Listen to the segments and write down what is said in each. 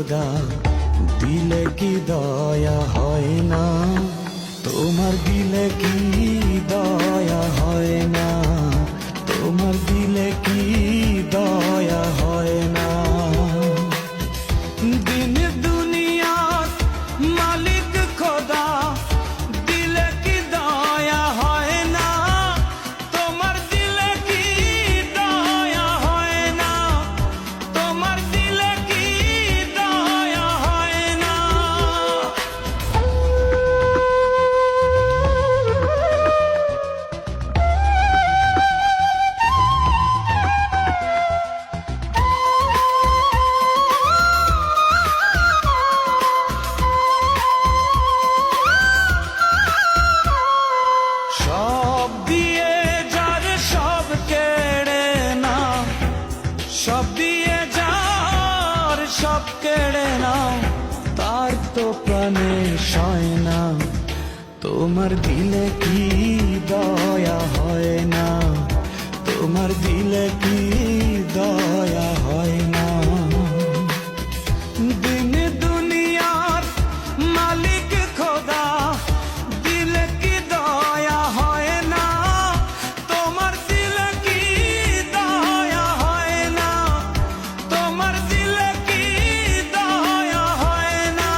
খোদা দিলে কি দয়া হয় না, তোমার দিলে কি দয়া হয় না, তোমার দিলে কি দয়া হয় না। দিন দুনিয়ার মালিক খোদা দিলে কি দয়া হয় না, তোমার দিলে কি দয়া হয় না, তোমার দিলে কি দয়া হয় না। সব দিয়ে যার সব কেড়ে নাও, সব দিয়ে যার সব কেড়ে নাও, তার তো প্রাণে সয় না, তোমার দিলে কি দয়া হয় না, তোমার দিলে কি দয়া হয় না। দিন দুনিয়ার মালিক খোদা দিলে কি দয়া হয় না, তোমার দিলে কি দয়া হয় না, তোমার দিলে কি দয়া হয় না।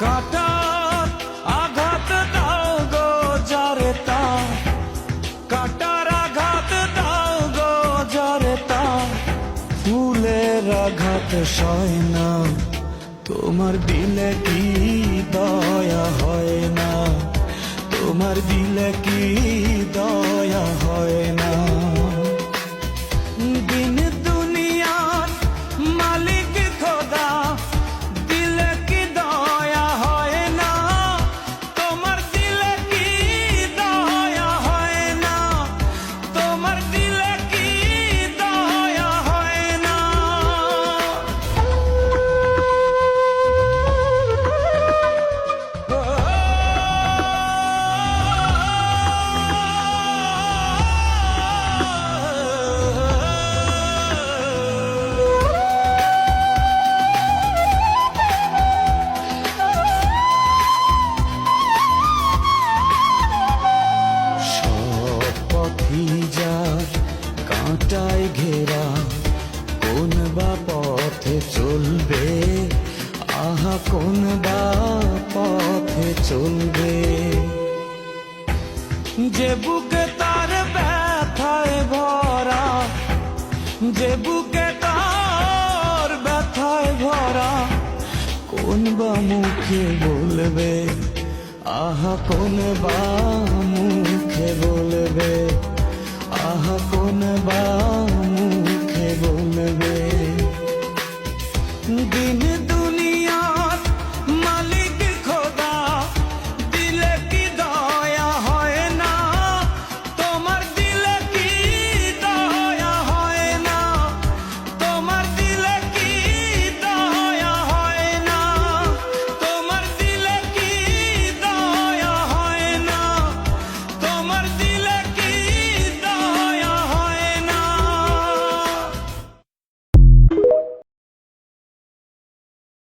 কাটার আঘাত দাও গো যারে তার, কাটার আঘাত দাও গো যারে তার, ফুলের আঘাত সয় না, তোমার দিলে কি দয়া হয় না, তোমার দিলে কি দয়া হয় না। দিন দুনিয়ার মালিক খোদা দিলে কি দয়া হয় না, তোমার দিলে কি দয়া হয় না, তোমার দিলে কি দয়া হয় না। সব পথই যার কাঁটায় ঘেরা, কোন বা পথে চলবে, আহা কোন বা পথে চলবে। যে বুকে তার ব্যথায় ভরা, যে বুকে তার ব্যথায় ভরা, কোন বা মুখে বলবে, আহা কোন বা মুখে বলবে, আহা কোন বা মুখে বলবে। দিন